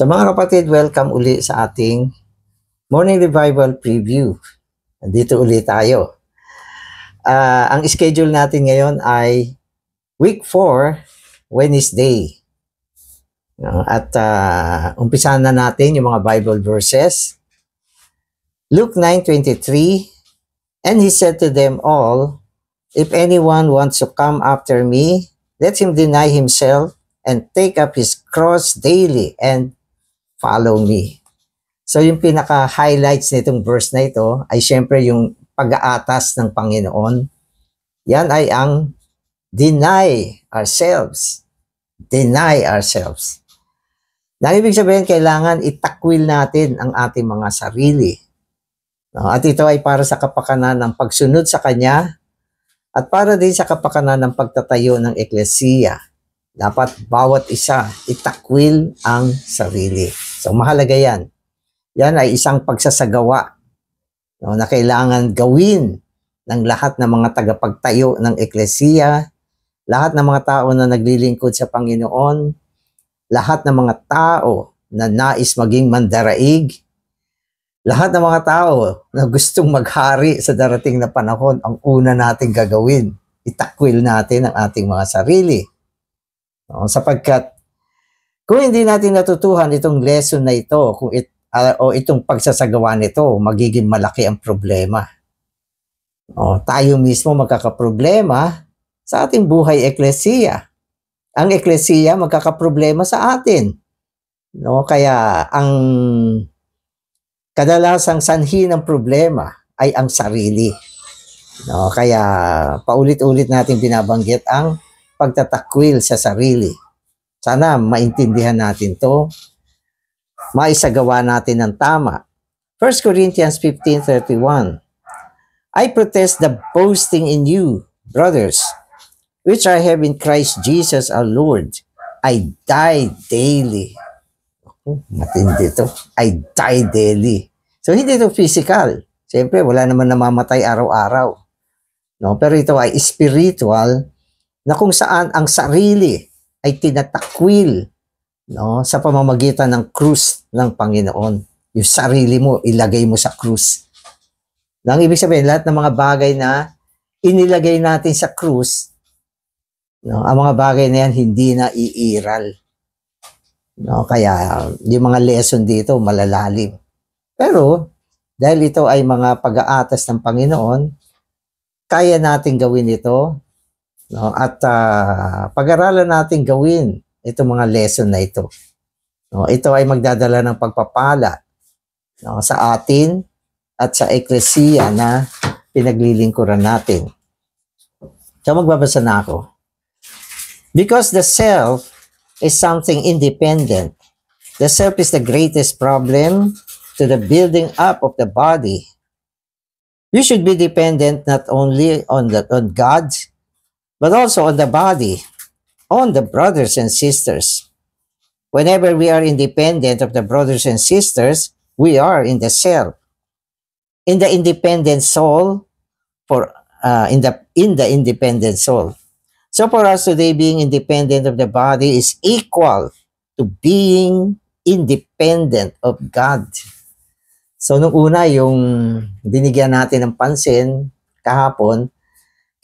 So mga kapatid, welcome uli sa ating Morning Revival Preview. Nandito uli tayo. Ang schedule natin ngayon ay Week 4, Wednesday. At umpisahan na natin yung mga Bible verses. Luke 9:23, and he said to them all, if anyone wants to come after me, let him deny himself and take up his cross daily and follow me. So yung pinaka-highlights nitong verse na ito ay syempre yung pag-aatas ng Panginoon. Yan ay ang deny ourselves. Deny ourselves. Na ibig sabihin, kailangan itakwil natin ang ating mga sarili. At ito ay para sa kapakanan ng pagsunod sa Kanya at para din sa kapakanan ng pagtatayo ng eklesiya. Dapat bawat isa itakwil ang sarili. So mahalaga yan. Yan ay isang pagsasagawa na kailangan gawin ng lahat ng mga tagapagtayo ng eklesiya, lahat ng mga tao na naglilingkod sa Panginoon, lahat ng mga tao na nais maging mandaraig, lahat ng mga tao na gustong maghari sa darating na panahon, ang una nating gagawin, itakwil natin ang ating mga sarili. Sapagkat kung hindi natin natutuhan itong lesson na ito, o itong pagsasagawa nito, magiging malaki ang problema. Tayo mismo magkakaproblema sa ating buhay eklesiya. Ang eklesiya magkakaproblema sa atin. Kaya ang kadalasang sanhi ng problema ay ang sarili. Kaya paulit-ulit natin binabanggit ang pagtatakwil sa sarili. Sana maintindihan natin to, maisagawa natin ng tama. 1 Corinthians 15:31, I protest the boasting in you, brothers, which I have in Christ Jesus our Lord. I die daily. Matindi to. I die daily. So hindi ito physical. Siyempre, wala naman namamatay araw-araw. Pero ito ay spiritual, na kung saan ang sarili ay tinatakwil sa pamamagitan ng krus ng Panginoon. Yung sarili mo, ilagay mo sa krus. Ang ibig sabihin, lahat ng mga bagay na inilagay natin sa krus, ang mga bagay na yan hindi na iiral. Kaya yung mga lesson dito malalalim. Pero dahil ito ay mga pag-aatas ng Panginoon, kaya natin gawin ito. At pag-aralan natin gawin itong mga lesson na ito. Ito ay magdadala ng pagpapala sa atin at sa eklesiya na pinaglilingkuran natin. So magbabasa na ako. Because the self is something independent. The self is the greatest problem to the building up of the body. You should be dependent not only on God, but also on the body, on the brothers and sisters. Whenever we are independent of the brothers and sisters, we are in the self. In the independent soul, in the independent soul. So for us today, being independent of the body is equal to being independent of God. So nung una, yung binigyan natin ng pansin kahapon,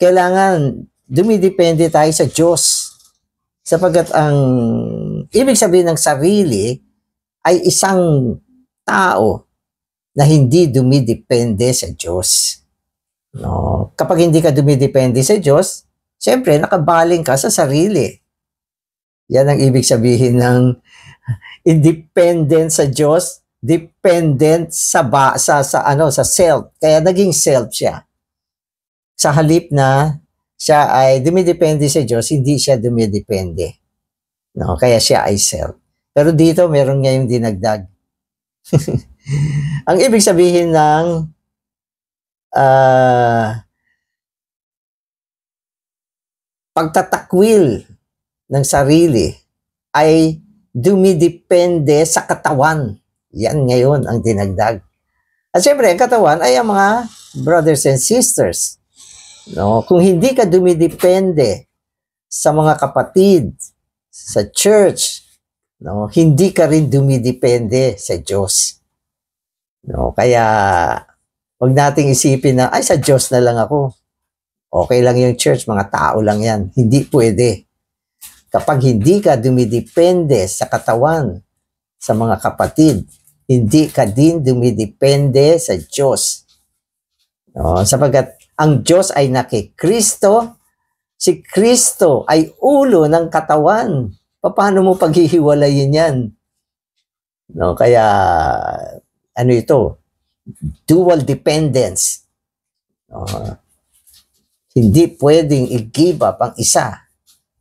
kailangan dumidepende tayo sa Diyos. Sapagkat ang ibig sabihin ng sarili ay isang tao na hindi dumidepende sa Diyos. Kapag hindi ka dumidepende sa Diyos, siyempre nakabaling ka sa sarili. Yan ang ibig sabihin ng independent sa Diyos, dependent sa self. Kaya naging self siya. Sa halip na siya ay dumidepende sa Diyos, hindi siya dumidepende. Kaya siya ay self. Pero dito, meron nga yung dinagdag. Ang ibig sabihin ng pagtatakwil ng sarili ay dumidepende sa katawan. Yan ngayon ang dinagdag. At siyempre, ang katawan ay ang mga brothers and sisters. Kung hindi ka dumidepende sa mga kapatid, sa church, No? Hindi ka rin dumidepende sa Diyos. No? Kaya, wag nating isipin na, ay, sa Diyos na lang ako. Okay lang yung church, mga tao lang yan. Hindi pwede. Kapag hindi ka dumidepende sa katawan, sa mga kapatid, hindi ka din dumidepende sa Diyos. No? Sapagkat ang Diyos ay nakikristo, si Kristo ay ulo ng katawan. Paano mo paghihiwalayin yan? No? Kaya, ano ito? Dual dependence. No? Hindi pwedeng i-give up ang isa.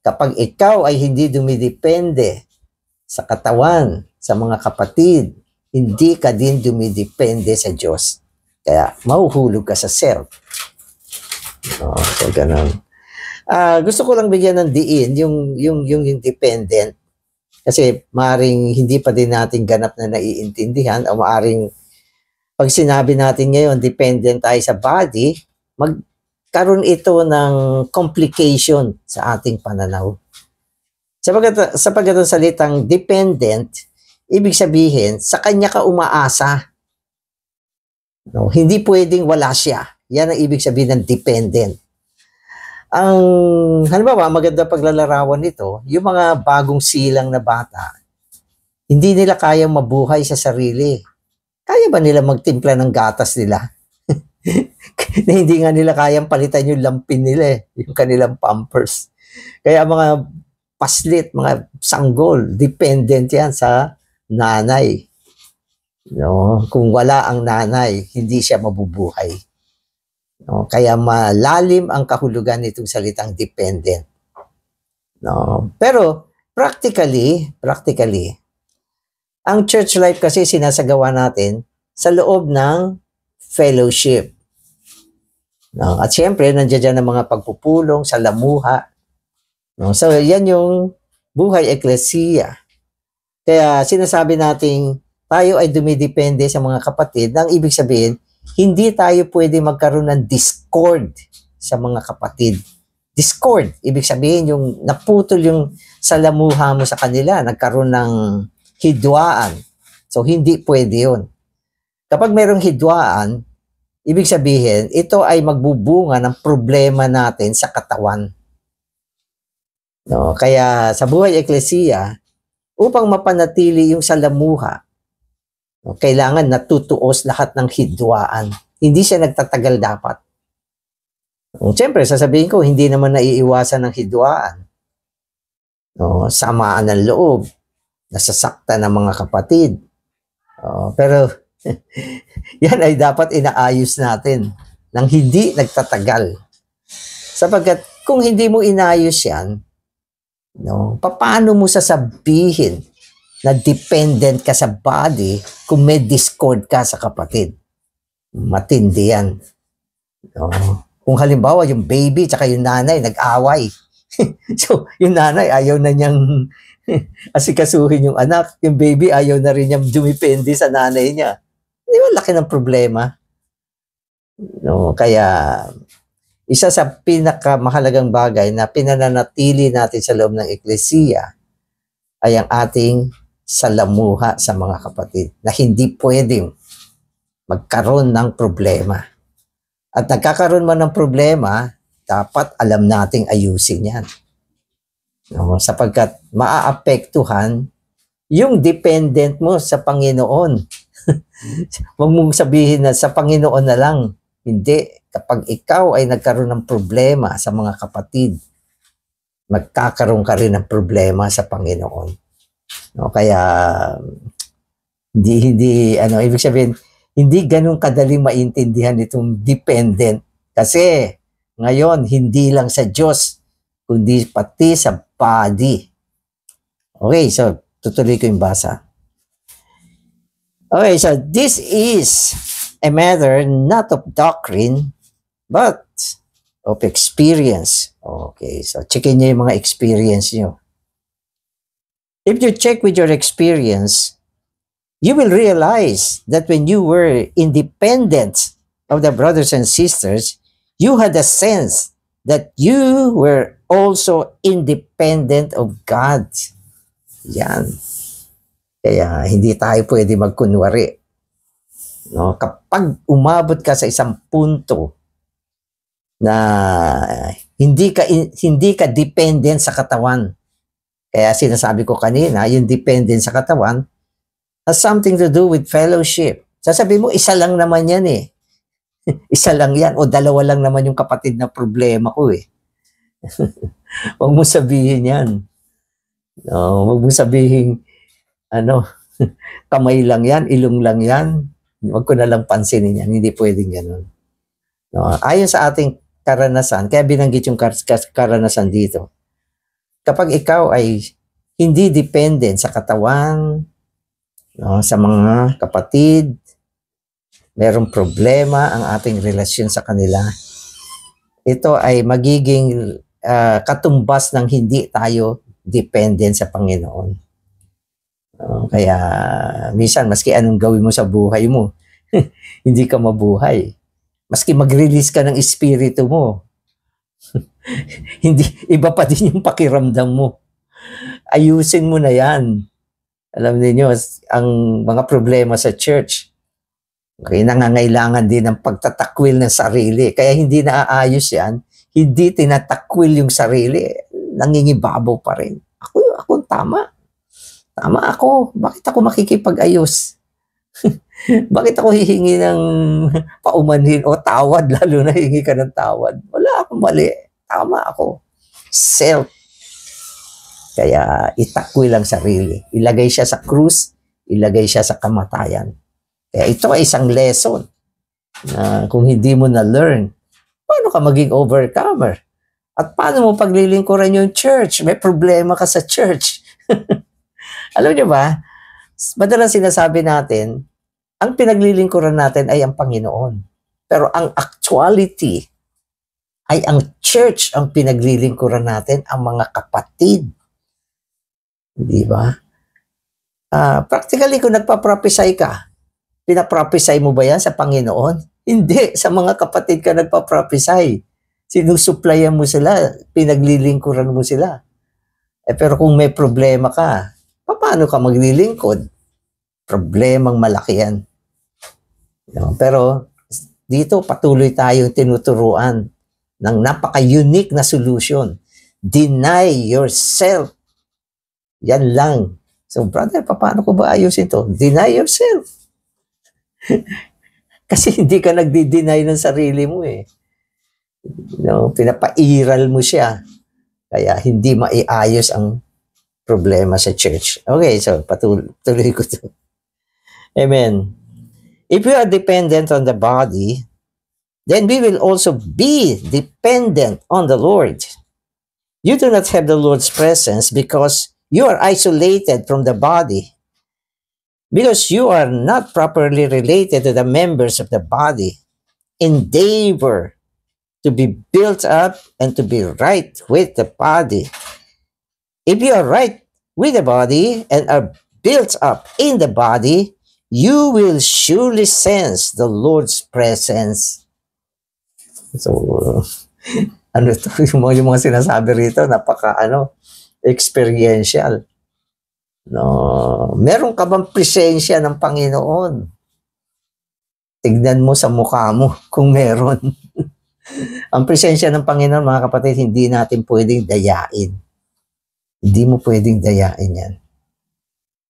Kapag ikaw ay hindi dumidepende sa katawan, sa mga kapatid, hindi ka din dumidepende sa Diyos. Kaya mahuhulog ka sa self. No, so ganun. Gusto ko lang bigyan ng diin yung dependent. Kasi maaring hindi pa din natin ganap na naiintindihan o maaring pag sinabi natin ngayon dependent tayo sa body, magkaroon ito ng complication sa ating pananaw. Sapagkat ang salitang dependent, ibig sabihin, sa kanya ka umaasa. No, hindi pwedeng wala siya. Yan ang ibig sabihin ng dependent. Ang, halimbawa, maganda paglalarawan nito, yung mga bagong silang na bata, hindi nila kayang mabuhay sa sarili. Kaya ba nila magtimpla ng gatas nila? Na hindi nga nila kayang palitan yung lampin nila yung kanilang pampers. Kaya mga paslit, mga sanggol, dependent yan sa nanay. No? Kung wala ang nanay, hindi siya mabubuhay. No? Kaya malalim ang kahulugan nitong salitang dependent. No? Pero practically, ang church life kasi sinasagawa natin sa loob ng fellowship. No? At siyempre, nandiyan dyan ang mga pagpupulong, salamuha. No? So, yan yung buhay eklesiya. Kaya sinasabi nating tayo ay dumidepende sa mga kapatid. Nang ibig sabihin, hindi tayo pwede magkaroon ng discord sa mga kapatid. Discord, ibig sabihin yung naputol yung salamuha mo sa kanila, nagkaroon ng hidwaan. So, hindi pwede yun. Kapag mayroong hidwaan, ibig sabihin, ito ay magbubunga ng problema natin sa katawan. No? Kaya sa buhay eklesiya, upang mapanatili yung salamuha, no, kailangan natutuos lahat ng hidwaan. Hindi siya nagtatagal dapat. Siyempre, sasabihin ko, hindi naman naiiwasan ng hidwaan. No, samaan ng loob, nasasaktan ng mga kapatid. Pero, yan ay dapat inaayos natin nang hindi nagtatagal. Sapagkat kung hindi mo inayos yan, no, paano mo sasabihin na dependent ka sa body kung may discord ka sa kapatid? Matindi yan. No? Kung halimbawa yung baby tsaka yung nanay nag-away. So, yung nanay ayaw na niyang asikasuhin yung anak. Yung baby ayaw na rin niyang dumipende sa nanay niya. Di ba laki ng problema? No, kaya isa sa pinakamahalagang bagay na pinananatili natin sa loob ng eklesiya ay ang ating salamuha sa mga kapatid na hindi pwedeng magkaroon ng problema. At nagkakaroon man ng problema, dapat alam nating ayusin yan. No, sapagkat maaapektuhan yung dependent mo sa Panginoon. Huwag mong sabihin na sa Panginoon na lang. Hindi. Kapag ikaw ay nagkaroon ng problema sa mga kapatid, magkakaroon ka rin ng problema sa Panginoon. No, kaya ibig sabihin, hindi ganun kadaling maintindihan itong dependent. Kasi ngayon, hindi lang sa Diyos, kundi pati sa body. Okay, so tutuloy ko yung basa. Okay, so this is a matter not of doctrine, but of experience. Okay, so checkin nyo yung mga experience nyo. If you check with your experience, you will realize that when you were independent of the brothers and sisters, you had a sense that you were also independent of God. Yan. Kaya hindi tayo pwede magkunwari. No? Kapag umabot ka sa isang punto na hindi ka dependent sa katawan. Kaya sinasabi ko kanina, yung dependent sa katawan has something to do with fellowship. Sasabi mo, isa lang naman yan eh. Isa lang yan o dalawa lang naman yung kapatid na problema ko eh. Huwag mo sabihin yan. No, huwag mo sabihin kamay lang yan, ilong lang yan. Huwag ko na lang pansinin yan. Hindi pwedeng ganun. No, ayon sa ating karanasan, kaya binanggit yung karanasan dito. Kapag ikaw ay hindi dependent sa katawan, no, sa mga kapatid, merong problema ang ating relasyon sa kanila, ito ay magiging katumbas ng hindi tayo dependent sa Panginoon. Kaya minsan, maski anong gawin mo sa buhay mo, hindi ka mabuhay. Maski mag-release ka ng espiritu mo, hindi, iba pa din yung pakiramdam mo. Ayusin mo na yan. Alam niyo ang mga problema sa church, okay, nangangailangan din ng pagtatakwil ng sarili. Kaya hindi naaayos yan, hindi tinatakwil yung sarili, nangingibabaw pa rin. Ako tama. Tama ako. Bakit ako makikipag-ayos? Bakit ako hihingi ng paumanhin o tawad, lalo na hihingi ka ng tawad? Wala akong mali. Tama ako. Self. Kaya itakwil ang sarili. Ilagay siya sa krus, ilagay siya sa kamatayan. Kaya ito ay isang lesson na kung hindi mo na-learn, paano ka maging overcomer? At paano mo paglilingkuran yung church? May problema ka sa church. Alam niyo ba, madalas sinasabi natin, ang pinaglilingkuran natin ay ang Panginoon. Pero ang actuality ay ang church ang pinaglilingkuran natin, ang mga kapatid. Di ba? Practically, kung nagpa-prophesy ka, pinaprophesy mo ba yan sa Panginoon? Hindi, sa mga kapatid ka nagpa-prophesy. Sinusuplayan mo sila, pinaglilingkuran mo sila. Pero kung may problema ka, paano ka maglilingkod? Problemang malaki yan. Pero dito patuloy tayong tinuturuan ng napaka-unique na solution. Deny yourself. Yan lang. So brother, paano ko ba ayusin ito? Deny yourself. Kasi hindi ka nagdi-deny ng sarili mo eh. Pinapairal mo siya. Kaya hindi maiayos ang problema sa church. Okay, so patuloy ko ito. Amen. If we are dependent on the body, then we will also be dependent on the Lord. You do not have the Lord's presence because you are isolated from the body, because you are not properly related to the members of the body. Endeavor to be built up and to be right with the body. If you are right with the body and are built up in the body, you will surely sense the Lord's presence. So, yung mga sinasabi rito, experiential. No, meron ka bang presensya ng Panginoon? Tignan mo sa mukha mo kung meron. Ang presensya ng Panginoon, mga kapatid, hindi natin pwedeng dayain. Hindi mo pwedeng dayain yan.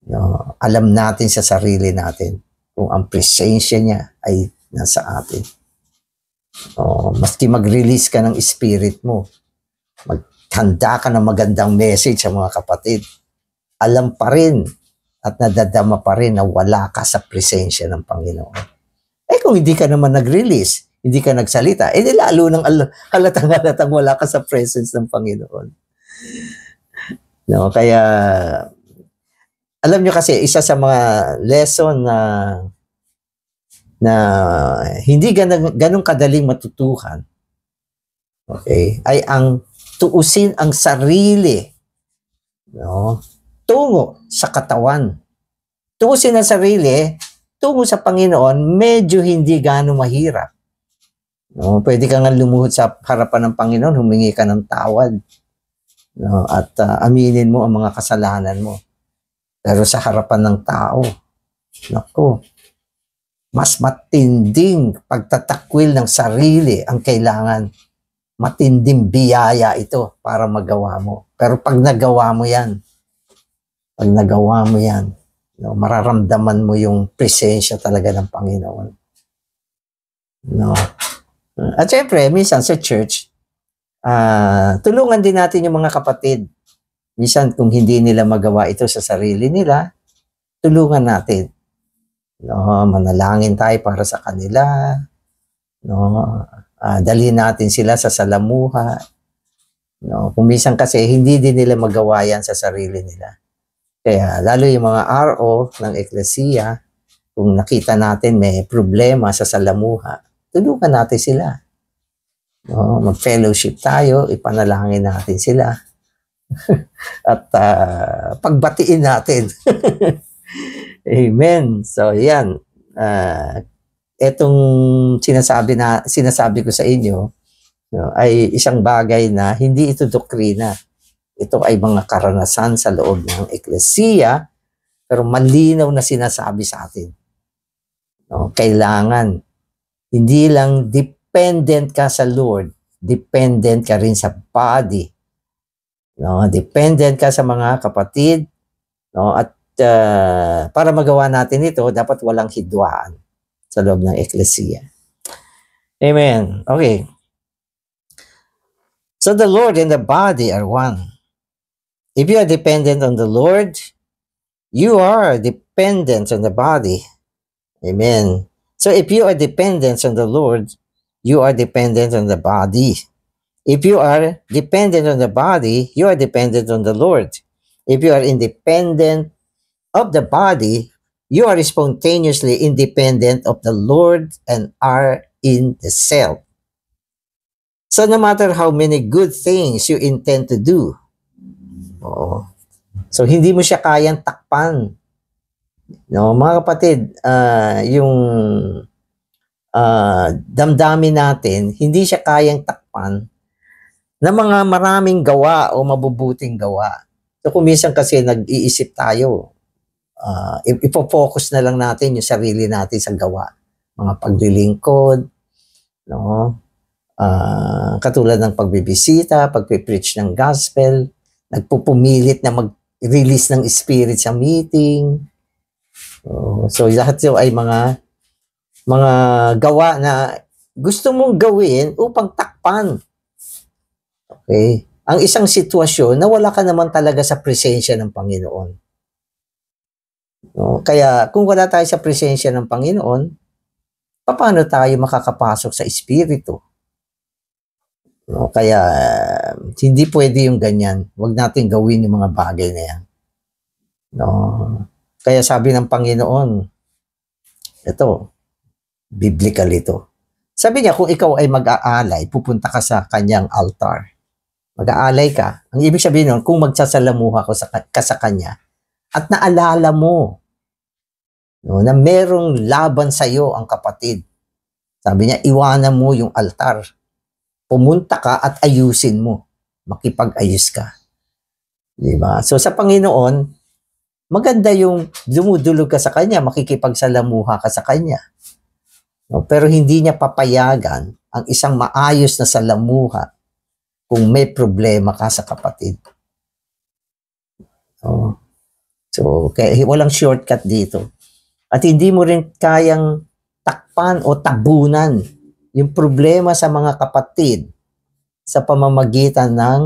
No, alam natin sa sarili natin kung ang presensya niya ay nasa atin. No, maski mag-release ka ng spirit mo, maghanda ka ng magandang message sa mga kapatid, alam pa rin at nadadama pa rin na wala ka sa presensya ng Panginoon. Kung hindi ka naman nag-release, hindi ka nagsalita, lalo nang halatang wala ka sa presence ng Panginoon. No, kaya alam nyo kasi, isa sa mga lesson na hindi ganun kadaling matutuhan, okay, ay ang tuusin ang sarili, no, tungo sa katawan. Tuusin ang sarili tungo sa Panginoon, medyo hindi gano'ng mahirap. No, pwede ka nga lumuhod sa harapan ng Panginoon, humingi ka ng tawad, no, at aminin mo ang mga kasalanan mo. Pero sa harapan ng tao, naku, mas matinding pagtatakwil ng sarili ang kailangan. Matinding biyaya ito para magawa mo. Pero pag nagawa mo yan, no, mararamdaman mo yung presensya talaga ng Panginoon. No. At syempre, minsan sa church, tulungan din natin yung mga kapatid. Minsan kung hindi nila magawa ito sa sarili nila, tulungan natin. No, manalangin tayo para sa kanila. No, dalhin natin sila sa salamuha. No, kung minsan kasi hindi din nila magawa yan sa sarili nila. Kaya lalo yung mga RO ng Eklesiya, kung nakita natin may problema sa salamuha, tulungan natin sila. No, mag-fellowship tayo, ipanalangin natin sila. At pagbatiin natin. Amen. So yan. Etong sinasabi ko sa inyo, no, ay isang bagay na hindi ito doktrina. Ito ay mga karanasan sa loob ng Eklesiya, pero malinaw na sinasabi sa atin. No, kailangan hindi lang dependent ka sa Lord, dependent ka rin sa body. No, dependent ka sa mga kapatid, no, at para magawa natin ito, dapat walang hidwaan sa loob ng Eklesiya. Amen. Okay. So the Lord and the body are one. If you are dependent on the Lord, you are dependent on the body. Amen. So if you are dependent on the Lord, you are dependent on the body. If you are dependent on the body, you are dependent on the Lord. If you are independent of the body, you are spontaneously independent of the Lord and are in the self. So no matter how many good things you intend to do, so hindi mo siya kayang takpan. No, mga kapatid, yung damdamin natin, hindi siya kayang takpan na mga maraming gawa o mabubuting gawa. So kung minsan kasi nag-iisip tayo, ipo-focus na lang natin yung sarili natin sa gawa. Mga paglilingkod, no? Katulad ng pagbibisita, pagpipreach ng gospel, nagpupumilit na mag-release ng spirit sa meeting. So lahat ito ay mga gawa na gusto mong gawin upang takpan. Okay? Ang isang sitwasyon na wala ka naman talaga sa presensya ng Panginoon. No? Kaya kung wala tayo sa presensya ng Panginoon, paano tayo makakapasok sa Espiritu? No? Kaya hindi pwede yung ganyan. Huwag natin gawin yung mga bagay na yan. No? Kaya sabi ng Panginoon, ito, biblical ito. Sabi niya, kung ikaw ay mag-aalay, pupunta ka sa kanyang altar. Mag-aalay ka. Ang ibig sabihin nun, kung magsasalamuha ka sa kanya, at naalala mo, no, na merong laban sa iyo ang kapatid. Sabi niya, iwanan mo yung altar. Pumunta ka at ayusin mo. Makipag-ayos ka. Diba? So sa Panginoon, maganda yung dumudulog ka sa kanya, makikipagsalamuha ka sa kanya. No, pero hindi niya papayagan ang isang maayos na salamuha kung may problema ka sa kapatid. So, kaya walang shortcut dito. At hindi mo rin kayang takpan o tabunan yung problema sa mga kapatid sa pamamagitan ng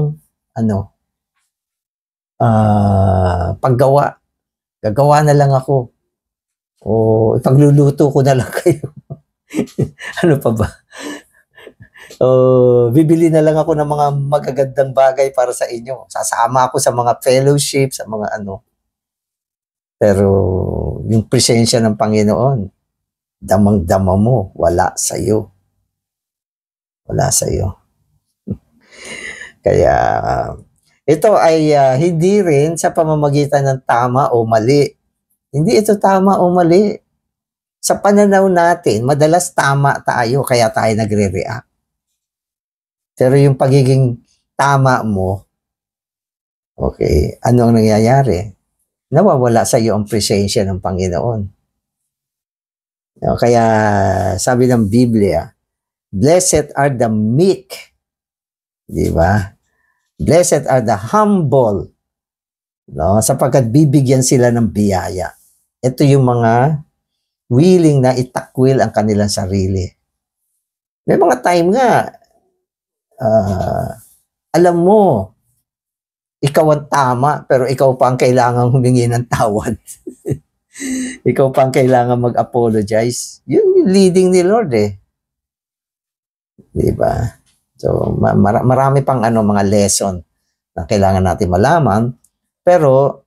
paggawa. Gagawa na lang ako. O ipagluluto ko na lang kayo. Ano pa ba? Bibili na lang ako ng mga magagandang bagay para sa inyo. Sasama ako sa mga fellowship, sa mga ano. Pero yung presensya ng Panginoon, damang-dama mo, wala sa'yo. Wala sa'yo. Kaya ito ay hindi rin sa pamamagitan ng tama o mali. Hindi ito tama o mali. Sa pananaw natin, madalas tama tayo, kaya tayo nagre-react. Pero yung pagiging tama mo, okay, ano ang nangyayari? nawawala sa iyo ang presensya ng Panginoon. No, kaya sabi ng Biblia, blessed are the meek, di ba? Blessed are the humble, no? Sapagkat bibigyan sila ng biyaya. Ito yung mga willing na itakwil ang kanilang sarili. May mga time nga, alam mo, ikaw ang tama, pero ikaw pa ang kailangang humingi ng tawad. Ikaw pa ang kailangan mag-apologize. Yun yung leading ni Lord eh. Diba? So, marami pang mga lesson na kailangan natin malaman. Pero,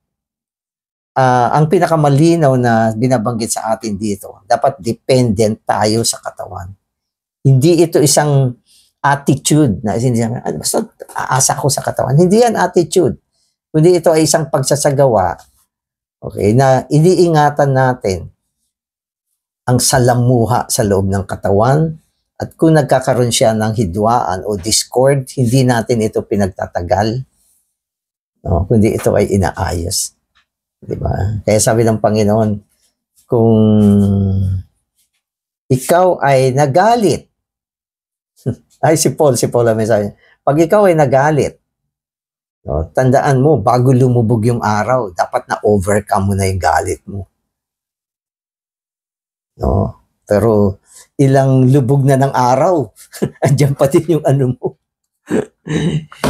ang pinakamalinaw na binabanggit sa atin dito, dapat dependent tayo sa katawan. Hindi ito isang attitude na basta aasa ko sa katawan. Hindi yan attitude. Kundi ito ay isang pagsasagawa, okay, na iniingatan natin ang salamuha sa loob ng katawan, at kung nagkakaroon siya ng hidwaan o discord, hindi natin ito pinagtatagal, no, kundi ito ay inaayos. Diba? Kaya sabi ng Panginoon, kung ikaw ay nagalit, ay si Paul ang mensahe. Pag ikaw ay nagalit, no, tandaan mo, bago lumubog yung araw, dapat na-overcome mo na yung galit mo. No? Pero ilang lubog na ng araw, andyan pa din yung mo,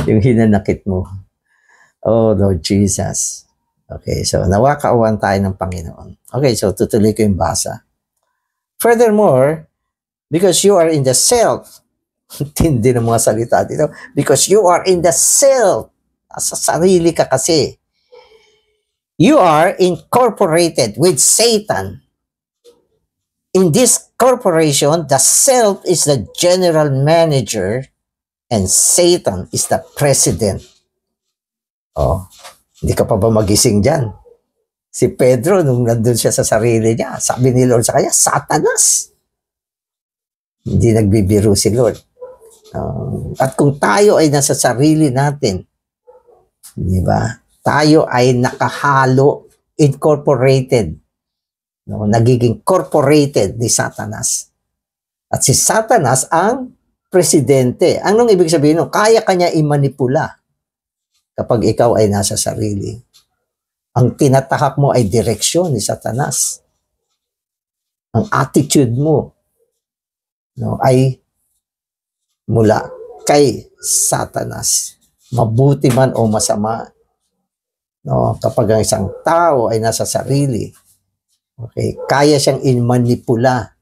yung hinanakit mo. Oh, Lord Jesus. Okay, so nawakauwan tayo ng Panginoon. Okay, so tutuloy ko yung basa. Furthermore, because you are in the self, tindi ng mga salita dito, because you are in the self, sa sarili ka kasi, you are incorporated with Satan. In this corporation, the self is the general manager and Satan is the president. Oh, hindi ka pa ba magising dyan? Si Pedro, nung nandun siya sa sarili niya, sabi ni Lord sa kanya, Satanas. Hindi nagbibiro si Lord. At kung tayo ay nasa sarili natin, di ba? Tayo ay nakahalo, incorporated, no? Nagiging corporated ni Satanas. At si Satanas ang presidente. Anong ibig sabihin? No? Kaya kanya imanipula kapag ikaw ay nasa sarili. Ang tinatahak mo ay direksyon ni Satanas. Ang attitude mo, no, ay mula kay Satanas. Mabuti man o masama. No, kapag ang isang tao ay nasa sarili, okay, kaya siyang manipula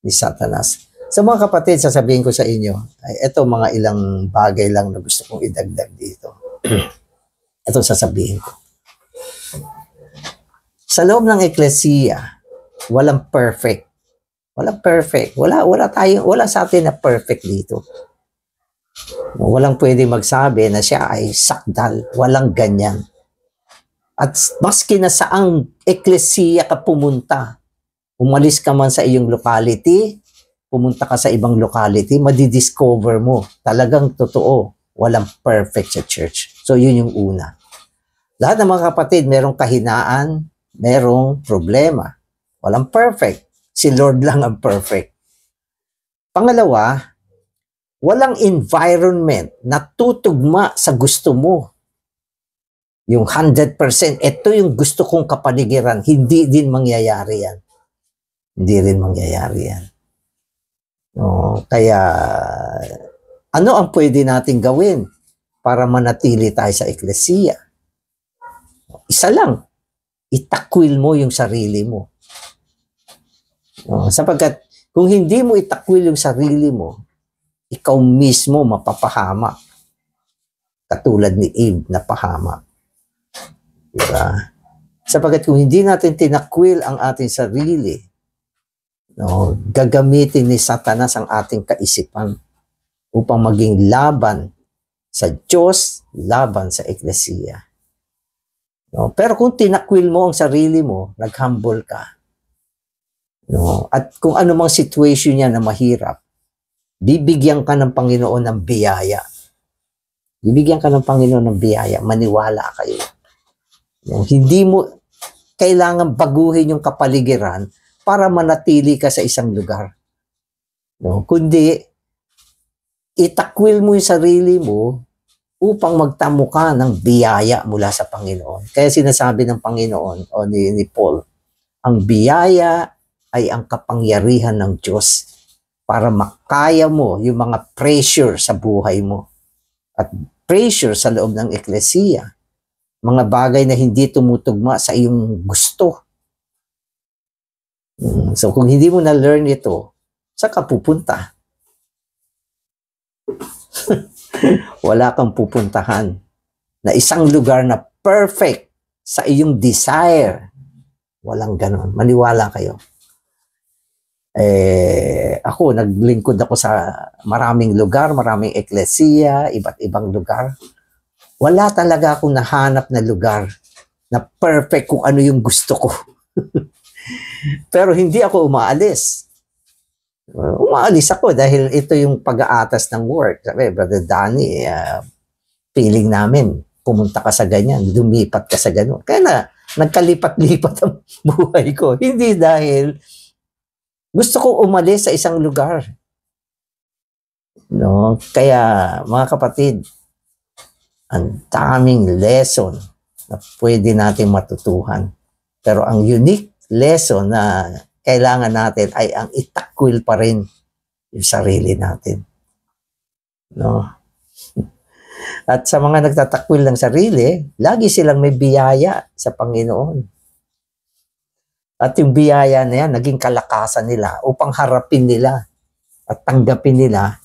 ni Satanas. Sa mga kapatid, sasabihin ko sa inyo, ay ito mga ilang bagay lang na gusto kong idagdag dito. Ito sasabihin ko. Sa loob ng eklesiya, walang perfect. Walang perfect. Wala sa atin na perfect dito. Walang pwedeng magsabi na siya ay sakdal. Walang ganyan. At maski na saang eklesiya ka pumunta, umalis ka man sa iyong locality, pumunta ka sa ibang locality, madidiscover mo, talagang totoo, walang perfect sa church. So yun yung una. Lahat ng mga kapatid, merong kahinaan, merong problema. Walang perfect. Si Lord lang ang perfect. Pangalawa, walang environment na tutugma sa gusto mo. Yung 100%, ito yung gusto kong kapaligiran, hindi din mangyayari yan. Hindi rin mangyayari yan. No, kaya, ano ang pwede natin gawin para manatili tayo sa eklesiya? Isa lang, itakwil mo yung sarili mo. No, sapagkat kung hindi mo itakwil yung sarili mo, ikaw mismo mapapahamak. Katulad ni Eve na pahamak. Diba? Sapagkat kung hindi natin tinakwil ang ating sarili, no, gagamitin ni Satanas ang ating kaisipan upang maging laban sa Diyos, laban sa eklesiya. No, pero kung tinakwil mo ang sarili mo, naghumble ka, no, at kung anumang situation niya na mahirap, bibigyan ka ng Panginoon ng biyaya. Bibigyan ka ng Panginoon ng biyaya. Maniwala kayo. No, hindi mo kailangan baguhin yung kapaligiran para manatili ka sa isang lugar. No? Kundi, itakwil mo yung sarili mo upang magtamo ka ng biyaya mula sa Panginoon. Kaya sinasabi ng Panginoon o ni Paul, ang biyaya ay ang kapangyarihan ng Diyos para makaya mo yung mga pressure sa buhay mo at pressure sa loob ng eklesiya. Mga bagay na hindi tumutugma sa iyong gusto. So kung hindi mo na-learn ito, saan ka pupunta? Wala kang pupuntahan na isang lugar na perfect sa iyong desire. Walang ganon. Maniwala kayo. Ako, naglingkod ako sa maraming lugar, maraming eklesiya, iba't ibang lugar. Wala talaga akong nahanap na lugar na perfect kung ano yung gusto ko. Pero hindi ako umaalis. Umaalis ako dahil ito yung pag-aatas ng work. Sabi, Brother Danny, feeling namin, pumunta ka sa ganyan, lumipat ka sa ganun. Kaya na, nagkalipat-lipat ang buhay ko. Hindi dahil gusto ko umalis sa isang lugar. No? Kaya, mga kapatid, ang daming lesson na pwede natin matutuhan. Pero ang unique lesson na kailangan natin ay ang itakwil pa rin yung sarili natin. No? At sa mga nagtatakwil ng sarili, lagi silang may biyaya sa Panginoon. At yung biyaya na yan, naging kalakasan nila upang harapin nila at tanggapin nila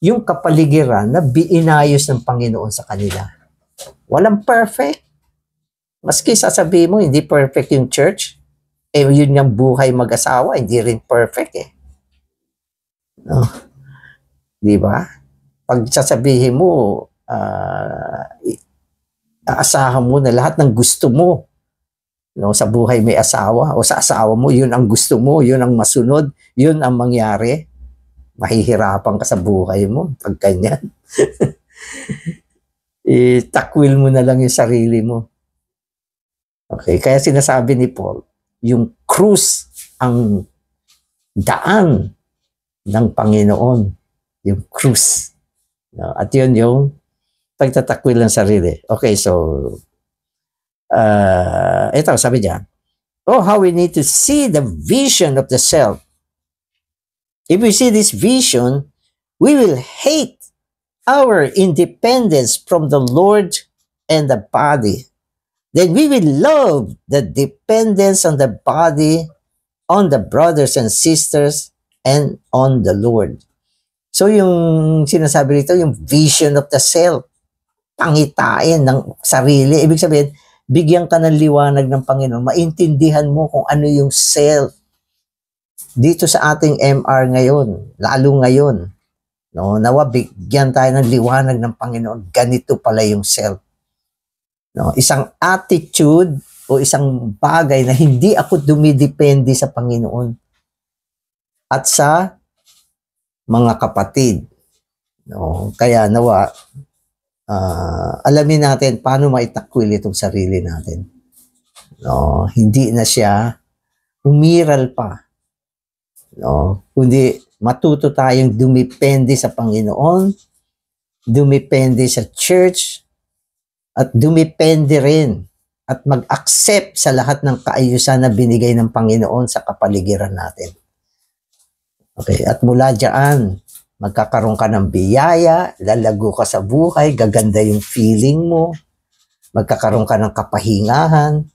yung kapaligiran na inayos ng Panginoon sa kanila. Walang perfect. Maski sasabihin mo, hindi perfect yung church, yun yung buhay mag-asawa, hindi rin perfect eh. No? Di ba? Pag sasabihin mo, aasahan mo na lahat ng gusto mo, no, sa buhay may asawa o sa asawa mo, yun ang gusto mo, yun ang masunod, yun ang mangyari, mahihirapan ka sa buhay mo pag ganyan. Itakwil mo na lang yung sarili mo. Okay, kaya sinasabi ni Paul, yung krus ang daan ng Panginoon, yung krus. No? At yun yung pagtatakwil ng sarili. Okay, so ito, sabi niya, how we need to see the vision of the self. If we see this vision, we will hate our independence from the Lord and the body. Then we will love the dependence on the body, on the brothers and sisters, and on the Lord. So yung sinasabi rito, yung vision of the self, pangitain ng sarili. Ibig sabihin, bigyan ka ng liwanag ng Panginoon, maintindihan mo kung ano yung self. Dito sa ating MR ngayon, lalo ngayon, no, nawa bigyan tayo ng liwanag ng Panginoon, ganito pala yung self. No, isang attitude o isang bagay na hindi ako dumidepende sa Panginoon at sa mga kapatid. No, kaya nawa, alamin natin paano maitakwil itong sarili natin. No, hindi na siya umiral pa. No, kundi matuto tayong dumepende sa Panginoon, dumepende sa church, at dumepende rin at mag-accept sa lahat ng kaayusan na binigay ng Panginoon sa kapaligiran natin. Okay, at mula dyan, magkakaroon ka ng biyaya, lalago ka sa buhay, gaganda yung feeling mo, magkakaroon ka ng kapahingahan,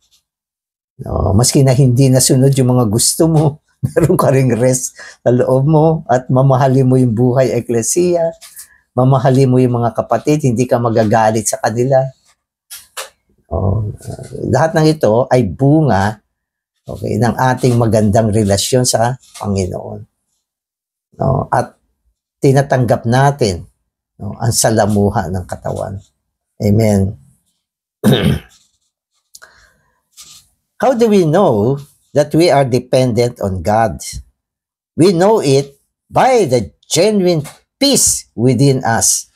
no, maski na hindi nasunod yung mga gusto mo, meron ka ring rest sa loob mo at mamahalin mo yung buhay eklesiya, mamahalin mo yung mga kapatid, hindi ka magagalit sa kanila. Lahat ng ito ay bunga, okay, ng ating magandang relasyon sa Panginoon. No? At tinatanggap natin, no, ang salamuha ng katawan. Amen. How do we know that we are dependent on God? We know it by the genuine peace within us.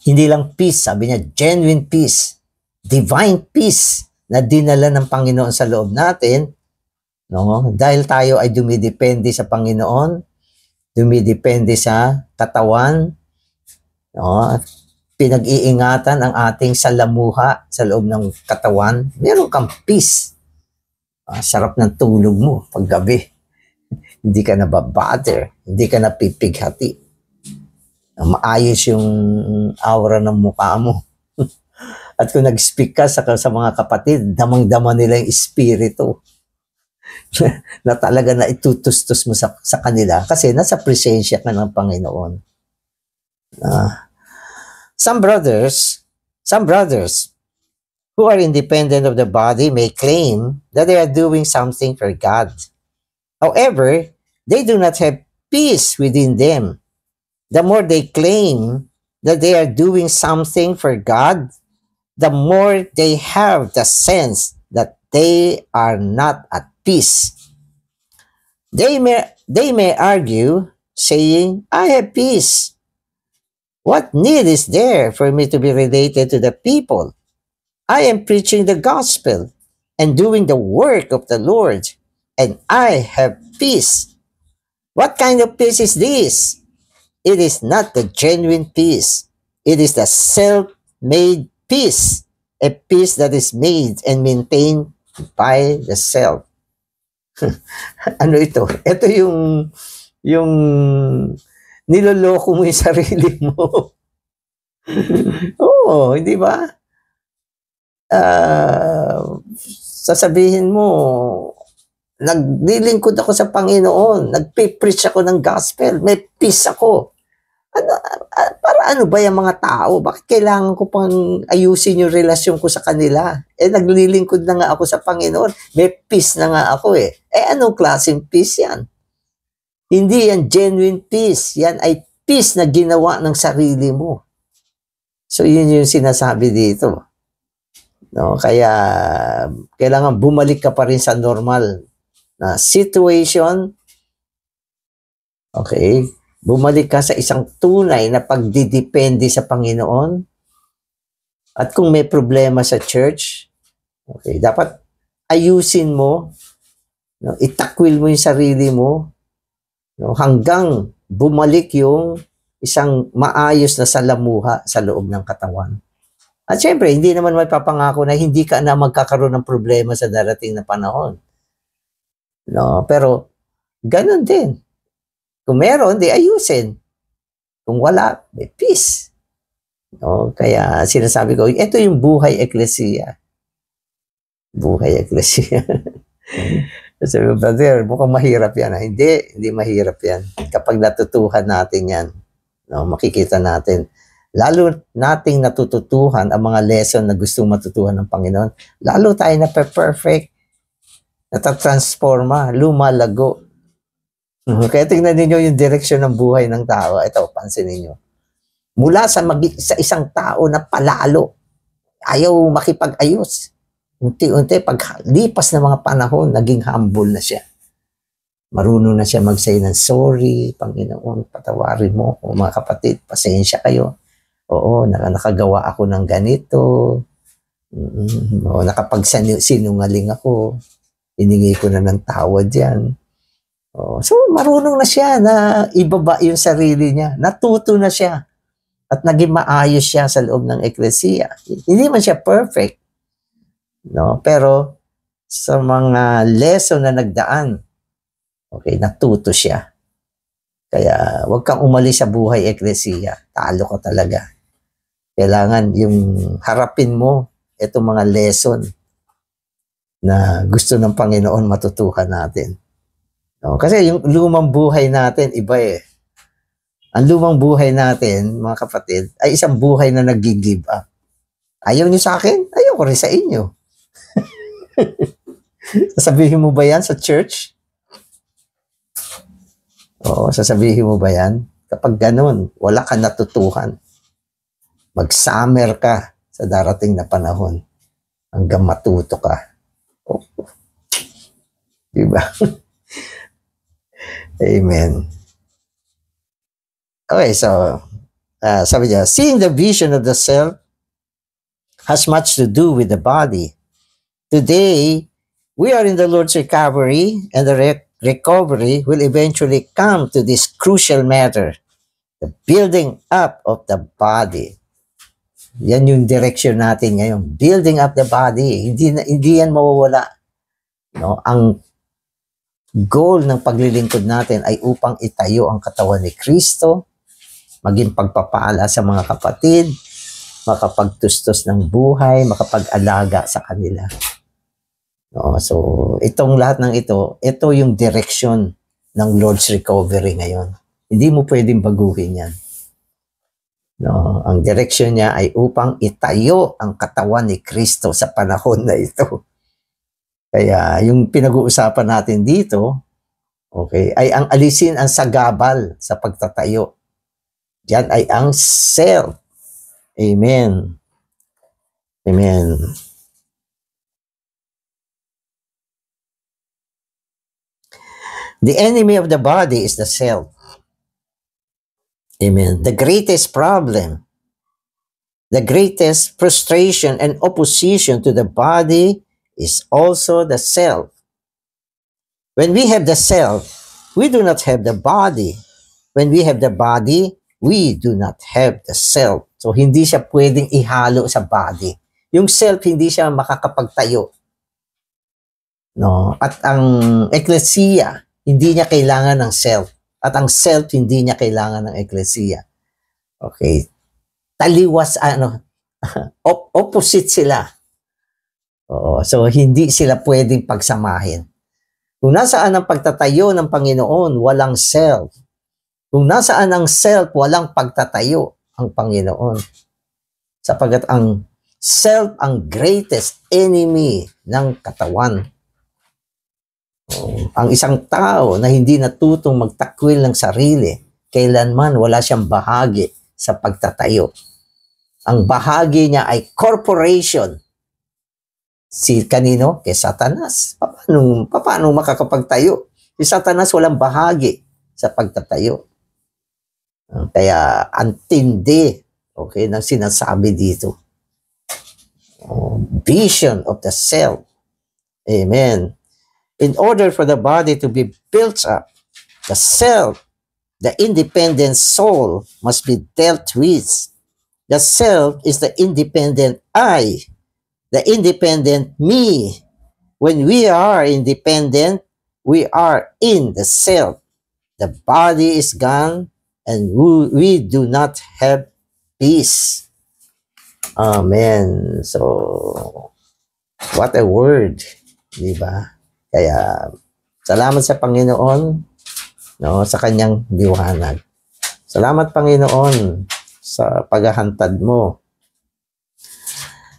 Hindi lang peace, sabi niya, genuine peace, divine peace na dinala ng Panginoon sa loob natin, no? Dahil tayo ay dumidepende sa Panginoon, dumidepende sa katawan, no? Pinag-iingatan ang ating salamuha sa loob ng katawan, meron kang peace. Sarap ng tulog mo paggabi. Hindi ka nababother, hindi ka napipighati. Maayos yung aura ng mukha mo. At kung nag-speak ka sa mga kapatid, damang-dama nila yung espiritu na talaga na itutustos mo sa kanila kasi nasa presensya ka ng Panginoon. Some brothers who are independent of the body may claim that they are doing something for God. However, they do not have peace within them. The more they claim that they are doing something for God, the more they have the sense that they are not at peace. They may argue, saying, I have peace. What need is there for me to be related to the people? I am preaching the gospel and doing the work of the Lord, and I have peace. What kind of peace is this? It is not the genuine peace. It is the self-made peace, a peace that is made and maintained by the self. Ano ito? Ito yung niloloko mo yung sarili mo. Oo, hindi ba? Sasabihin mo, naglilingkod ako sa Panginoon, nagpipreach ako ng gospel, may peace ako. Para ano ba yung mga tao? Bakit kailangan ko pang ayusin yung relasyon ko sa kanila? Naglilingkod na nga ako sa Panginoon, may peace na nga ako anong klaseng peace yan? Hindi yan genuine peace. Yan ay peace na ginawa ng sarili mo. So, yun yung sinasabi dito. No, kaya, kailangan bumalik ka pa rin sa normal na situation. Okay? Bumalik ka sa isang tunay na pagdidepende sa Panginoon. At kung may problema sa church, okay, dapat ayusin mo, no, itakwil mo yung sarili mo, no, hanggang bumalik yung isang maayos na salamuha sa loob ng katawan. At syempre, hindi naman may papangako na hindi ka na magkakaroon ng problema sa darating na panahon. No, pero ganun din. Kung meron, di ayusin. Kung wala, may peace. No, kaya sinasabi ko, ito yung buhay eklesiya. Buhay eklesiya. Sabi ko, brother, mukhang mahirap yan. Hindi mahirap yan. Kapag natutuhan natin yan, no, makikita natin. Lalo nating natututuhan ang mga lesson na gustong matutuhan ng Panginoon. Lalo tayo na perfect. Natatransforma, lumalago. Kaya tingnan ninyo yung direksyon ng buhay ng tao. Ito, pansin ninyo. Mula sa isang tao na palalo, ayaw makipag-ayos. Unti-unti, paglipas ng mga panahon, naging humble na siya. Marunong na siya mag-say ng sorry, Panginoon, patawarin mo. O mga kapatid, pasensya kayo. Oo, nakagawa ako ng ganito. O nakapagsinungaling ako. Hiningi ko na ng tawad yan. So, marunong na siya na ibaba yung sarili niya. Natuto na siya. At naging maayos siya sa loob ng eklesiya. Hindi man siya perfect. No? Pero, sa mga lesson na nagdaan, okay, natuto siya. Kaya, huwag kang umalis sa buhay eklesiya. Talo ka talaga. Kailangan yung harapin mo itong mga lesson na gusto ng Panginoon matutuhan natin. No, kasi yung lumang buhay natin, iba Ang lumang buhay natin, mga kapatid, ay isang buhay na nag-give up. Ayaw niyo sa akin? Ayaw ko rin sa inyo. Sasabihin mo ba yan sa church? Oo, sasabihin mo ba yan? Kapag ganun, wala ka natutuhan. Mag-summer ka sa darating na panahon hanggang matuto ka. Oh. Diba? Amen. Okay, so, sabi niya, seeing the vision of the self has much to do with the body. Today, we are in the Lord's recovery, and the recovery will eventually come to this crucial matter, the building up of the body. Yan yung direction natin ngayon. Building up the body. Hindi yan mawawala. No? Ang goal ng paglilingkod natin ay upang itayo ang katawan ni Kristo, maging pagpapala sa mga kapatid, makapagtustos ng buhay, makapag-alaga sa kanila. No? So, itong lahat ng ito yung direction ng Lord's recovery ngayon. Hindi mo pwedeng baguhin yan. No? Ang direction niya ay upang itayo ang katawan ni Kristo sa panahon na ito. Kaya yung pinag-uusapan natin dito, okay, ay ang alisin ang sagabal sa pagtatayo. Yan ay ang self. Amen. Amen. The enemy of the body is the self. Amen. The greatest problem, the greatest frustration and opposition to the body is also the self. When we have the self, we do not have the body. When we have the body, we do not have the self. So, hindi siya pwedeng ihalo sa body. Yung self, hindi siya makakapagtayo. No? At ang eklesiya, hindi niya kailangan ng self. At ang self, hindi niya kailangan ng eklesiya. Okay. Taliwas, opposite sila. Oo. So, hindi sila pwedeng pagsamahin. Kung nasaan ang pagtatayo ng Panginoon, walang self. Kung nasaan ang self, walang pagtatayo ang Panginoon. Sapagat ang self ang greatest enemy ng katawan. Ang isang tao na hindi natutong magtakwil ng sarili, kailanman wala siyang bahagi sa pagtatayo. Ang bahagi niya ay corporation. Si kanino? Kay Satanas. Paano makakapagtayo? Si Satanas walang bahagi sa pagtatayo. Kaya antindi, okay, ng sinasabi dito. Vision of the self. Amen. In order for the body to be built up, the self, the independent soul, must be dealt with. The self is the independent I, the independent me. When we are independent, we are in the self. The body is gone, and we do not have peace. Amen. So, what a word, di ba? Kaya, salamat sa Panginoon, no, sa kanyang liwanag. Salamat, Panginoon, sa paghahantad mo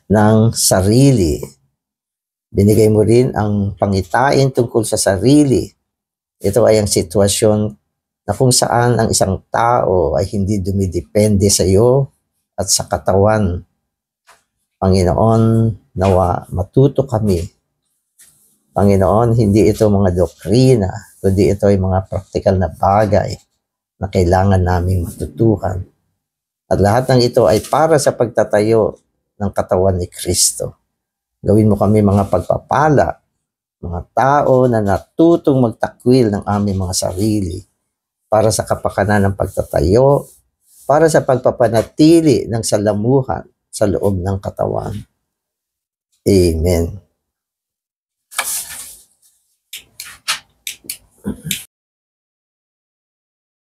ng sarili. Binigay mo rin ang pangitain tungkol sa sarili. Ito ay ang sitwasyon na kung saan ang isang tao ay hindi dumidepende sa iyo at sa katawan. Panginoon, nawa matuto kami. Panginoon, hindi ito mga doktrina, kundi ito ay mga praktikal na bagay na kailangan naming matutuhan. At lahat ng ito ay para sa pagtatayo ng katawan ni Kristo. Gawin mo kami mga pagpapala, mga tao na natutong magtakwil ng aming mga sarili para sa kapakanan ng pagtatayo, para sa pagpapanatili ng salamuhan sa loob ng katawan. Amen.